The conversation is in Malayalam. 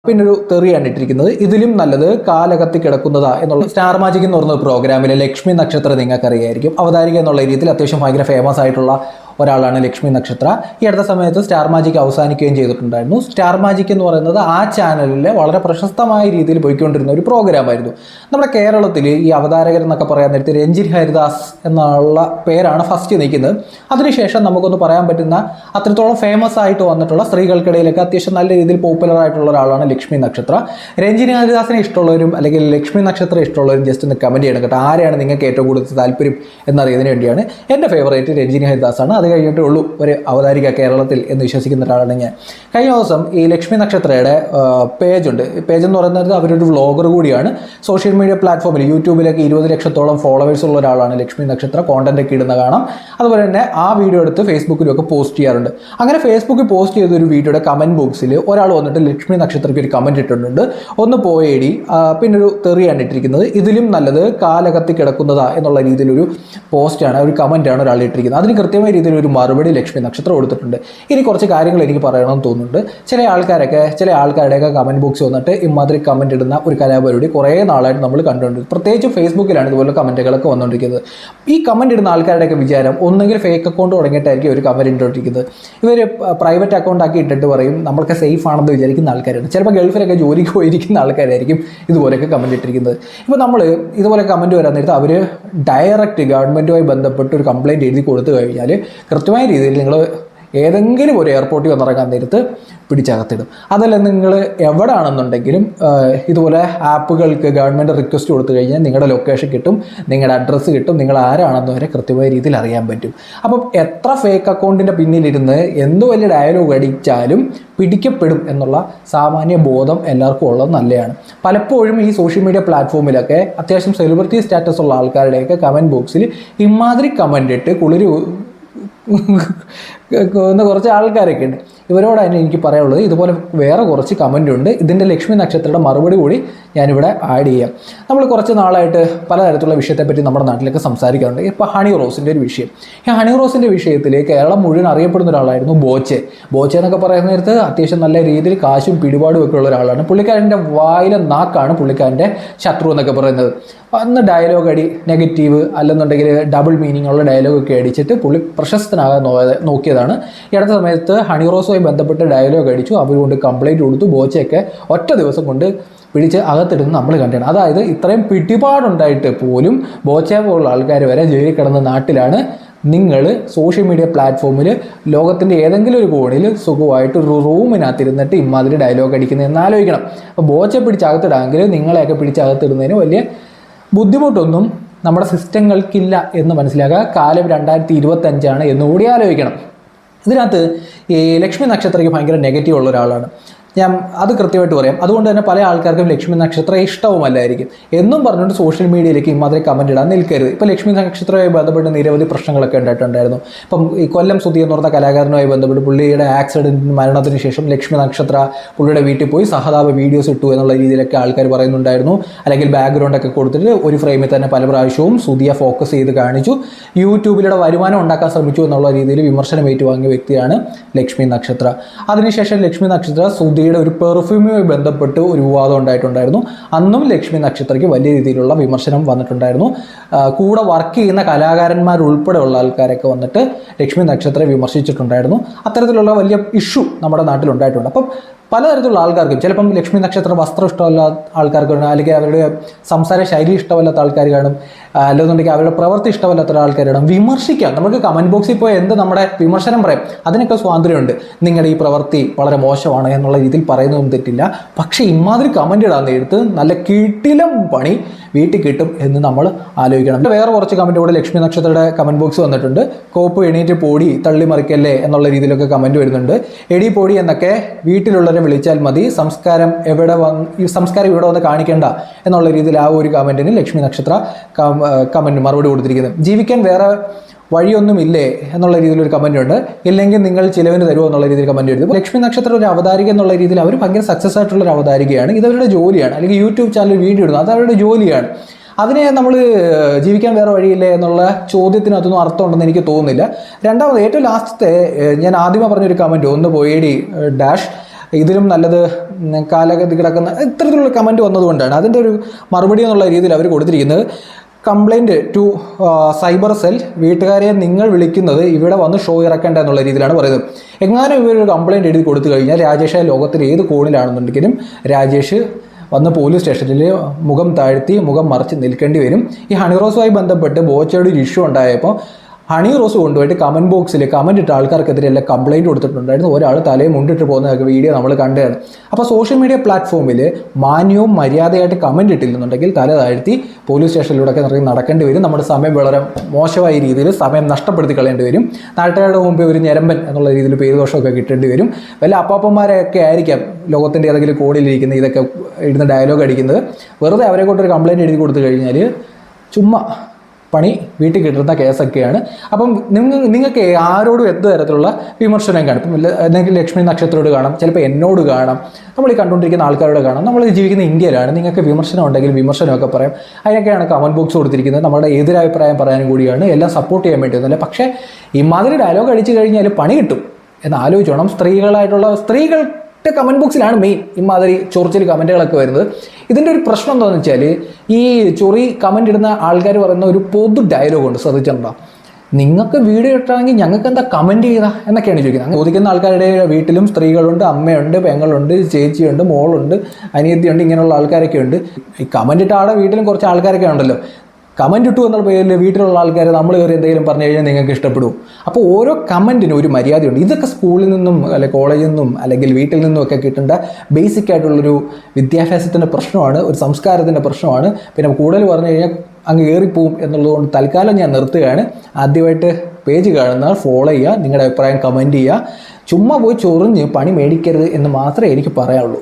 പിന്നൊരു തെറിയാണ് ഇട്ടിരിക്കുന്നത്. ഇതിലും നല്ലത് കാലകത്തി കിടക്കുന്നതാ എന്നുള്ള സ്റ്റാർ മാജിക് എന്ന് പറയുന്ന പ്രോഗ്രാമിലെ ലക്ഷ്മി നക്ഷത്രം നിങ്ങൾക്ക് അറിയായിരിക്കും. അവതാരിക എന്നുള്ള രീതിയിൽ അത്യാവശ്യം ഭയങ്കര ഫേമസ് ആയിട്ടുള്ള ഒരാളാണ് ലക്ഷ്മി നക്ഷത്ര. ഈ അടുത്ത സമയത്ത് സ്റ്റാർ മാജിക് അവസാനിക്കുകയും ചെയ്തിട്ടുണ്ടായിരുന്നു. സ്റ്റാർ മാജിക് എന്ന് പറയുന്നത് ആ ചാനലിൽ വളരെ പ്രശസ്തമായ രീതിയിൽ പോയിക്കൊണ്ടിരുന്ന ഒരു പ്രോഗ്രാമായിരുന്നു. നമ്മുടെ കേരളത്തിൽ ഈ അവതാരകർ എന്നൊക്കെ പറയാൻ നേരത്തെ രഞ്ജിൻ ഹരിദാസ് എന്നുള്ള പേരാണ് ഫസ്റ്റ് നിൽക്കുന്നത്. അതിനുശേഷം നമുക്കൊന്ന് പറയാൻ പറ്റുന്ന അത്രത്തോളം ഫേമസ് ആയിട്ട് വന്നിട്ടുള്ള സ്ത്രീകൾക്കിടയിലൊക്കെ അത്യാവശ്യം നല്ല രീതിയിൽ പോപ്പുലർ ആയിട്ടുള്ള ഒരാളാണ് ലക്ഷ്മി നക്ഷത്ര. രഞ്ജിൻ ഹരിദാസിനെ ഇഷ്ടമുള്ളവരും അല്ലെങ്കിൽ ലക്ഷ്മി നക്ഷത്രം ഇഷ്ടമുള്ളവരും ജസ്റ്റ് ഒന്ന് കമൻറ്റ് ചെയ്യണം കേട്ടോ. ആരെയാണ് നിങ്ങൾക്ക് ഏറ്റവും കൂടുതൽ താല്പര്യം എന്നറിയുന്നതിന് വേണ്ടിയാണ്. എൻ്റെ ഫേവറേറ്റ് രഞ്ജിൻ ഹരിദാസ് ആണ്. അത് കഴിഞ്ഞിട്ടേ ഉള്ളൂ ഒരു അവതാരിക കേരളത്തിൽ എന്ന് വിശ്വസിക്കുന്ന ഒരാളാണ് ഞാൻ. കഴിഞ്ഞ ദിവസം ഈ ലക്ഷ്മി നക്ഷത്രയുടെ പേജുണ്ട്. പേജ് എന്ന് പറയുന്നത് അവരൊരു വ്ളോഗർ കൂടിയാണ്. സോഷ്യൽ മീഡിയ പ്ലാറ്റ്ഫോമിൽ യൂട്യൂബിലൊക്കെ 20 ലക്ഷത്തോളം ഫോളോവേഴ്സ് ഉള്ള ഒരാളാണ് ലക്ഷ്മി നക്ഷത്ര. കോണ്ടന്റ് ഒക്കെ ഇടുന്ന കാണാം. അതുപോലെ തന്നെ ആ വീഡിയോ എടുത്ത് ഫേസ്ബുക്കിലൊക്കെ പോസ്റ്റ് ചെയ്യാറുണ്ട്. അങ്ങനെ ഫേസ്ബുക്കിൽ പോസ്റ്റ് ചെയ്ത ഒരു വീഡിയോയുടെ കമൻറ്റ് ബോക്സിൽ ഒരാൾ വന്നിട്ട് ലക്ഷ്മി നക്ഷത്രയ്ക്ക് ഒരു കമൻറ്റ് ഇട്ടിട്ടുണ്ട്. ഒന്ന് പോയേടി, പിന്നൊരു തെറിയാണ് ഇട്ടിരിക്കുന്നത്. ഇതിലും നല്ലത് കാലകത്തി കിടക്കുന്നതാ എന്നുള്ള രീതിയിലൊരു പോസ്റ്റാണ്, ഒരു കമൻറ്റാണ് ഒരാൾ ഇട്ടിരിക്കുന്നത്. അതിന് കൃത്യമായ രീതിയിൽ ഒരു മറുപടി ലക്ഷ്മി നക്ഷത്രം കൊടുത്തിട്ടുണ്ട്. ഇനി കുറച്ച് കാര്യങ്ങൾ എനിക്ക് പറയണമെന്ന് തോന്നുന്നുണ്ട്. ചില ആൾക്കാരുടെയൊക്കെ കമൻറ്റ് ബോക്സ് വന്നിട്ട് ഇമാതിരി കമൻറ്റ് ഇടുന്ന ഒരു കലാപരിപാടി കുറേ നാളായിട്ട് നമ്മൾ കണ്ടുകൊണ്ടിരിക്കുന്നത്. പ്രത്യേകിച്ച് ഫേസ്ബുക്കിലാണ് ഇതുപോലെ കമൻറ്റുകളൊക്കെ വന്നുകൊണ്ടിരിക്കുന്നത്. ഈ കമൻറ്റ് ഇടുന്ന ആൾക്കാരുടെയൊക്കെ വിചാരം ഒന്നെങ്കിൽ ഫേക്ക് അക്കൗണ്ട് തുടങ്ങിയിട്ടായിരിക്കും ഒരു കമൻറ്റ് ഇട്ടുകൊണ്ടിരിക്കുന്നത്. ഇവർ പ്രൈവറ്റ് അക്കൗണ്ട് ആക്കി ഇട്ടിട്ട് പറയും നമ്മൾക്ക് സേഫ് ആണെന്ന് വിചാരിക്കുന്ന ആൾക്കാരാണ്. ചിലപ്പോൾ ഗൾഫിലൊക്കെ ജോലിക്ക് പോയിരിക്കുന്ന ആൾക്കാരായിരിക്കും ഇതുപോലെയൊക്കെ കമൻറ്റ് ഇട്ടിരിക്കുന്നത്. ഇപ്പോൾ നമ്മൾ ഇതുപോലെ കമൻറ്റ് വരാൻ നേരത്ത് അവർ ഡയറക്റ്റ് ഗവൺമെൻറ്റുമായി ബന്ധപ്പെട്ട് ഒരു കംപ്ലയിൻറ്റ് എഴുതി കൊടുത്തു കഴിഞ്ഞാൽ കൃത്യമായ രീതിയിൽ നിങ്ങൾ ഏതെങ്കിലും ഒരു എയർപോർട്ടിൽ വന്നിറങ്ങാൻ നേരത്ത് പിടിച്ചകത്തിടും. അതല്ല നിങ്ങൾ എവിടെ ആണെന്നുണ്ടെങ്കിലും ഇതുപോലെ ആപ്പുകൾക്ക് ഗവൺമെൻറ് റിക്വസ്റ്റ് കൊടുത്തു കഴിഞ്ഞാൽ നിങ്ങളുടെ ലൊക്കേഷൻ കിട്ടും, നിങ്ങളുടെ അഡ്രസ്സ് കിട്ടും, നിങ്ങൾ ആരാണെന്ന് വരെ കൃത്യമായ രീതിയിൽ അറിയാൻ പറ്റും. അപ്പം എത്ര ഫേക്ക് അക്കൗണ്ടിൻ്റെ പിന്നിലിരുന്ന് എന്ത് വലിയ ഡയലോഗ് അടിച്ചാലും പിടിക്കപ്പെടും എന്നുള്ള സാമാന്യ ബോധം എല്ലാവർക്കും ഉള്ളത് നല്ലതാണ്. പലപ്പോഴും ഈ സോഷ്യൽ മീഡിയ പ്ലാറ്റ്ഫോമിലൊക്കെ അത്യാവശ്യം സെലിബ്രിറ്റി സ്റ്റാറ്റസ് ഉള്ള ആൾക്കാരുടെയൊക്കെ കമൻറ്റ് ബോക്സിൽ ഇമാതിരി കമൻ്റ് ഇട്ട് കുളിര് കുറച്ച് ആൾക്കാരൊക്കെ ഉണ്ട്. ഇവരോടാണ് എനിക്ക് പറയാനുള്ളത്. ഇതുപോലെ വേറെ കുറച്ച് കമൻ്റ് ഉണ്ട്. ഇതിൻ്റെ ലക്ഷ്മി നക്ഷത്രയുടെ മറുപടി കൂടി ഞാനിവിടെ ആഡ് ചെയ്യാം. നമ്മൾ കുറച്ച് നാളായിട്ട് പലതരത്തിലുള്ള വിഷയത്തെപ്പറ്റി നമ്മുടെ നാട്ടിലൊക്കെ സംസാരിക്കാറുണ്ട്. ഇപ്പോൾ ഹണി റോസിൻ്റെ ഒരു വിഷയം. ഈ ഹണി റോസിൻ്റെ വിഷയത്തിൽ കേരളം മുഴുവൻ അറിയപ്പെടുന്ന ഒരാളായിരുന്നു ബോച്ചെ. ബോച്ചെ എന്നൊക്കെ പറയുന്ന നേരത്ത് അത്യാവശ്യം നല്ല രീതിയിൽ കാശും പിടിപാടും ഒക്കെ ഉള്ള ഒരാളാണ്. പുള്ളിക്കാരൻ്റെ വായിലെ നാക്കാണ് പുള്ളിക്കാരൻ്റെ ശത്രു എന്നൊക്കെ പറയുന്നത്. അന്ന് ഡയലോഗ് അടി നെഗറ്റീവ് അല്ലെന്നുണ്ടെങ്കിൽ ഡബിൾ മീനിങ് ഉള്ള ഡയലോഗൊക്കെ അടിച്ചിട്ട് പുള്ളി പ്രശസ്തനാകാൻ നോക്കിയതാണ്. ഈ അടുത്ത സമയത്ത് ഹണി റോസുമായി ബന്ധപ്പെട്ട് ഡയലോഗ് അടിച്ചു. അവരുകൊണ്ട് കംപ്ലൈൻറ്റ് കൊടുത്തു. ബോച്ചയൊക്കെ ഒറ്റ ദിവസം കൊണ്ട് പിടിച്ച് അകത്തിടുന്നത് നമ്മൾ കണ്ടാണ്. അതായത് ഇത്രയും പിടിപാടുണ്ടായിട്ട് പോലും ബോച്ചയെ പോലുള്ള ആൾക്കാർ വരെ ജയിലിൽ കിടന്ന നാട്ടിലാണ് നിങ്ങൾ സോഷ്യൽ മീഡിയ പ്ലാറ്റ്ഫോമിൽ ലോകത്തിൻ്റെ ഏതെങ്കിലും ഒരു കോണിൽ സുഖമായിട്ട് ഒരു റൂമിനകത്തിരുന്നിട്ട് ഇമാതിരി ഡയലോഗ് അടിക്കുന്നതെന്ന് ആലോചിക്കണം. അപ്പോൾ ബോച്ചയെ പിടിച്ചകത്തിടാമെങ്കിൽ നിങ്ങളെയൊക്കെ പിടിച്ചകത്തിടുന്നതിന് വലിയ ബുദ്ധിമുട്ടൊന്നും നമ്മുടെ സിസ്റ്റങ്ങൾക്കില്ല എന്ന് മനസ്സിലാക്കുക. കാലം 2025 എന്നുകൂടി ആലോചിക്കണം. ഇതിനകത്ത് ഈ ലക്ഷ്മി നക്ഷത്രയ്ക്ക് ഭയങ്കര നെഗറ്റീവ് ഉള്ള ഒരാളാണ് ഞാൻ, അത് കൃത്യമായിട്ട് പറയാം. അതുകൊണ്ട് തന്നെ പല ആൾക്കാർക്കും ലക്ഷ്മി നക്ഷത്രം ഇഷ്ടവുമല്ലായിരിക്കും എന്നും പറഞ്ഞുകൊണ്ട് സോഷ്യൽ മീഡിയയിലേക്ക് ഇമാതിരി കമൻറ്റ് ഇടാൻ നിൽക്കരുത്. ഇപ്പോൾ ലക്ഷ്മി നക്ഷത്രവുമായി ബന്ധപ്പെട്ട് നിരവധി പ്രശ്നങ്ങളൊക്കെ ഉണ്ടായിട്ടുണ്ടായിരുന്നു. ഇപ്പം ഈ കൊല്ലം സുധി എന്ന് പറഞ്ഞ കലാകാരനുമായി ബന്ധപ്പെട്ട് പുള്ളിയുടെ ആക്സിഡൻറ്റിന് മരണത്തിന് ശേഷം ലക്ഷ്മി നക്ഷത്ര പുള്ളിയുടെ വീട്ടിൽ പോയി സഹതാപ വീഡിയോസ് ഇട്ടു എന്നുള്ള രീതിയിലൊക്കെ ആൾക്കാർ പറയുന്നുണ്ടായിരുന്നു. അല്ലെങ്കിൽ ബാക്ക്ഗ്രൗണ്ടൊക്കെ കൊടുത്തിട്ട് ഒരു ഫ്രെയിമിൽ തന്നെ പല പ്രാവശ്യവും സുധിയെ ഫോക്കസ് ചെയ്ത് കാണിച്ചു. യൂട്യൂബിലൂടെ വരുമാനം ഉണ്ടാക്കാൻ ശ്രമിച്ചു എന്നുള്ള രീതിയിൽ വിമർശനം ഏറ്റുവാങ്ങിയ വ്യക്തിയാണ് ലക്ഷ്മി നക്ഷത്ര. അതിനുശേഷം ലക്ഷ്മി നക്ഷത്ര സുധിയുടെ ഒരു പെർഫ്യൂമുമായി ബന്ധപ്പെട്ട് ഒരു വിവാദം ഉണ്ടായിട്ടുണ്ടായിരുന്നു. അന്നും ലക്ഷ്മി നക്ഷത്രയ്ക്ക് വലിയ രീതിയിലുള്ള വിമർശനം വന്നിട്ടുണ്ടായിരുന്നു. കൂടെ വർക്ക് ചെയ്യുന്ന കലാകാരന്മാരുൾപ്പെടെയുള്ള ആൾക്കാരൊക്കെ വന്നിട്ട് ലക്ഷ്മി നക്ഷത്രയെ വിമർശിച്ചിട്ടുണ്ടായിരുന്നു. അത്തരത്തിലുള്ള വലിയ ഇഷ്യൂ നമ്മുടെ നാട്ടിലുണ്ടായിട്ടുണ്ട്. അപ്പം പലതരത്തിലുള്ള ആൾക്കാർക്കും ചിലപ്പം ലക്ഷ്മി നക്ഷത്ര വസ്ത്രം ഇഷ്ടമല്ലാത്ത ആൾക്കാർക്ക് കാണും, അല്ലെങ്കിൽ അവരുടെ സംസാര ശൈലി ഇഷ്ടമല്ലാത്ത ആൾക്കാർ കാണും, അല്ലെന്നുണ്ടെങ്കിൽ അവരുടെ പ്രവൃത്തി ഇഷ്ടമല്ലാത്ത ആൾക്കാർ കാണും. വിമർശിക്കാം. നമുക്ക് കമൻറ്റ് ബോക്സിൽ പോയി എന്ത് നമ്മുടെ വിമർശനം പറയാം, അതിനൊക്കെ സ്വാതന്ത്ര്യമുണ്ട്. നിങ്ങളുടെ ഈ പ്രവൃത്തി വളരെ മോശമാണ് എന്നുള്ള രീതിയിൽ പറയുന്നതും തെറ്റില്ല. പക്ഷേ ഇമാതിരി കമൻറ്റ് ഇടാൻ നേരത്ത് നല്ല കിടിലം പണി വീട്ടിൽ കിട്ടും എന്ന് നമ്മൾ ആലോചിക്കണം. വേറെ കുറച്ച് കമൻറ്റ് കൂടെ ലക്ഷ്മി നക്ഷത്രയുടെ കമൻറ്റ് ബോക്സ് വന്നിട്ടുണ്ട്. കോപ്പ് എണീറ്റ് പോടി തള്ളി മറിക്കല്ലേ എന്നുള്ള രീതിയിലൊക്കെ കമൻറ്റ് വരുന്നുണ്ട്. എടി പോടി എന്നൊക്കെ വീട്ടിലുള്ളവരെ വിളിച്ചാൽ മതി, സംസ്കാരം ഇവിടെ വന്ന് കാണിക്കേണ്ട എന്നുള്ള രീതിയിൽ ആ ഒരു കമൻറ്റിന് ലക്ഷ്മി നക്ഷത്ര കമൻറ്റ് മറുപടി കൊടുത്തിരിക്കുന്നത്. ജീവിക്കാൻ വേറെ വഴിയൊന്നുമില്ലേ എന്നുള്ള രീതിയിലൊരു കമൻറ്റ് ഉണ്ട്. ഇല്ലെങ്കിൽ നിങ്ങൾ ചിലവിന് തരുമോ എന്നുള്ള രീതിയിൽ കമൻറ്റ് എഴുതും. ലക്ഷ്മി നക്ഷത്ര ഒരു അവതാരിക എന്നുള്ള രീതിയിൽ അവർ ഭയങ്കര സക്സസ് ആയിട്ടുള്ള ഒരു അവതാരികയാണ്. ഇതവരുടെ ജോലിയാണ്. അല്ലെങ്കിൽ യൂട്യൂബ് ചാനൽ വീഡിയോ ഇടുന്നത് അത് അവരുടെ ജോലിയാണ്. അതിനെ നമ്മൾ ജീവിക്കാൻ വേറെ വഴിയില്ലേ എന്നുള്ള ചോദ്യത്തിനകത്തൊന്നും അർത്ഥമുണ്ടെന്ന് എനിക്ക് തോന്നുന്നില്ല. രണ്ടാമത് ഏറ്റവും ലാസ്റ്റത്തെ ഞാൻ ആദ്യമേ പറഞ്ഞൊരു കമൻറ്റ് ഒന്ന് പോയേടി ഡാഷ് ഇതിലും നല്ലത് കാലഗതി കിടക്കുന്ന ഇത്തരത്തിലുള്ള കമൻറ്റ് വന്നതുകൊണ്ടാണ്. അതിൻ്റെ ഒരു മറുപടി എന്നുള്ള രീതിയിൽ അവർ കൊടുത്തിരിക്കുന്നത്, കംപ്ലൈൻറ്റ് ടു സൈബർ സെൽ, വീട്ടുകാരെ നിങ്ങൾ വിളിക്കുന്നത് ഇവിടെ വന്ന് ഷോ ഇറക്കേണ്ട എന്നുള്ള രീതിയിലാണ് പറയുന്നത്. എങ്ങാനും ഇവരൊരു കംപ്ലൈൻറ്റ് എഴുതി കൊടുത്തു കഴിഞ്ഞാൽ രാജേഷ് ലോകത്തിൽ ഏത് കോണിലാണെന്നുണ്ടെങ്കിലും രാജേഷ് വന്ന് പോലീസ് സ്റ്റേഷനിൽ മുഖം താഴ്ത്തി മുഖം മറിച്ച് നിൽക്കേണ്ടി വരും. ഈ ഹണിറോസുമായി ബന്ധപ്പെട്ട് ബോച്ചയുടെ ഒരു ഇഷ്യൂ ഉണ്ടായപ്പോൾ ഹണി റോസ് കൊണ്ടുപോയിട്ട് കമൻറ്റ് ബോക്സിൽ കമൻറ്റ് ഇട്ട ആൾക്കാർക്കെതിരെ എല്ലാം കംപ്ലൈൻറ്റ് കൊടുത്തിട്ടുണ്ടായിരുന്നു. ഒരാൾ തലയും മുണ്ടിട്ട് പോകുന്ന വീഡിയോ നമ്മൾ കണ്ടതാണ്. അപ്പോൾ സോഷ്യൽ മീഡിയ പ്ലാറ്റ്ഫോമിൽ മാന്യവും മര്യാദയായിട്ട് കമൻറ്റ് ഇട്ടില്ലെന്നുണ്ടെങ്കിൽ തല താഴ്ത്തി പോലീസ് സ്റ്റേഷനിലൂടെയൊക്കെ നടക്കേണ്ടി വരും. നമ്മുടെ സമയം വളരെ മോശമായ രീതിയിൽ സമയം നഷ്ടപ്പെടുത്തി കളയേണ്ടി വരും. നാട്ടുകാരുടെ മുമ്പ് ഒരു ഞരമ്പൻ എന്നുള്ള രീതിയിൽ പേരുദോഷമൊക്കെ കിട്ടേണ്ടി വരും. വല്ല അപ്പാപ്പന്മാരെയൊക്കെ ആയിരിക്കാം ലോകത്തിൻ്റെ ഏതെങ്കിലും കോണിലിരിക്കുന്ന ഇതൊക്കെ ഇടുന്ന ഡയലോഗ് അടിക്കുന്നത്. വെറുതെ അവരെ കൊണ്ടൊരു കംപ്ലൈൻറ്റ് എഴുതി കൊടുത്തു കഴിഞ്ഞാൽ ചുമ്മാ പണി വീട്ടിൽ കിട്ടുന്ന കേസൊക്കെയാണ്. അപ്പം നിങ്ങൾക്ക് ആരോടും എന്ത് തരത്തിലുള്ള വിമർശനം കാണും. ഇപ്പം എന്തെങ്കിലും ലക്ഷ്മി നക്ഷത്രത്തോട് കാണാം, ചിലപ്പോൾ എന്നോട് കാണാം, നമ്മൾ ഈ കണ്ടുകൊണ്ടിരിക്കുന്ന ആൾക്കാരോട് കാണാം. നമ്മൾ ജീവിക്കുന്ന ഇന്ത്യയിലാണ്. നിങ്ങൾക്ക് വിമർശനം ഉണ്ടെങ്കിൽ വിമർശനമൊക്കെ പറയാം. അതിനൊക്കെയാണ് കമൻറ്റ് ബോക്സ് കൊടുത്തിരിക്കുന്നത്. നമ്മുടെ എതിരഭിപ്രായം പറയാനും കൂടിയാണ്, എല്ലാം സപ്പോർട്ട് ചെയ്യാൻ വേണ്ടിയൊന്നുമല്ല. പക്ഷേ ഇമാതിരി ഡയലോഗ് അടിച്ചു കഴിഞ്ഞാൽ പണി കിട്ടും എന്ന് ആലോചിച്ചോണം. സ്ത്രീകൾ കമൻറ്റ് ബോക്സിലാണ് മെയിൻ ഇമാതിരി ചൊറിച്ചിൽ കമൻറ്റുകളൊക്കെ വരുന്നത്. ഇതിൻ്റെ ഒരു പ്രശ്നം എന്താണെന്ന് വെച്ചാൽ, ഈ ചൊറി കമൻറ്റ് ഇടുന്ന ആൾക്കാർ പറയുന്ന ഒരു പൊതു ഡയലോഗുണ്ട്, ശ്രദ്ധിച്ചിട്ടുണ്ടോ? നിങ്ങൾക്ക് വീഡിയോ ഇട്ടാണെങ്കിൽ ഞങ്ങൾക്ക് എന്താ കമൻറ്റ് ചെയ്താൽ എന്നൊക്കെയാണ് ചോദിക്കുന്നത്. ചോദിക്കുന്ന ആൾക്കാരുടെ വീട്ടിലും സ്ത്രീകളുണ്ട്, അമ്മയുണ്ട്, പെങ്ങളുണ്ട്, ചേച്ചിയുണ്ട്, മോളുണ്ട്, അനിയത്തിയുണ്ട്, ഇങ്ങനെയുള്ള ആൾക്കാരൊക്കെ ഉണ്ട്. ഈ കമൻറ്റ് ഇട്ട ആളുടെ വീട്ടിലും കുറച്ച് ആൾക്കാരൊക്കെ ഉണ്ടല്ലോ. കമൻറ്റ് ഇട്ടു എന്നുള്ള പേരിൽ വീട്ടിലുള്ള ആൾക്കാർ നമ്മൾ കയറി എന്തെങ്കിലും പറഞ്ഞു കഴിഞ്ഞാൽ നിങ്ങൾക്ക് ഇഷ്ടപ്പെടും. അപ്പോൾ ഓരോ കമൻറ്റിനും ഒരു മര്യാദയുണ്ട്. ഇതൊക്കെ സ്കൂളിൽ നിന്നും അല്ലെങ്കിൽ കോളേജിൽ നിന്നും അല്ലെങ്കിൽ വീട്ടിൽ നിന്നും ഒക്കെ കിട്ടേണ്ട ബേസിക് ആയിട്ടുള്ളൊരു വിദ്യാഭ്യാസത്തിൻ്റെ പ്രശ്നമാണ്, ഒരു സംസ്കാരത്തിൻ്റെ പ്രശ്നമാണ്. പിന്നെ കൂടുതൽ പറഞ്ഞു കഴിഞ്ഞാൽ അങ്ങ് കയറിപ്പോവും എന്നുള്ളതുകൊണ്ട് തൽക്കാലം ഞാൻ നിർത്തുകയാണ്. ആദ്യമായിട്ട് പേജ് കാണുന്നാൽ ഫോളോ ചെയ്യുക, നിങ്ങളുടെ അഭിപ്രായം കമൻറ്റ് ചെയ്യുക. ചുമ്മാ പോയി ചൊറിഞ്ഞ് പണി മേടിക്കരുത് എന്ന് മാത്രമേ എനിക്ക് പറയാനുള്ളൂ.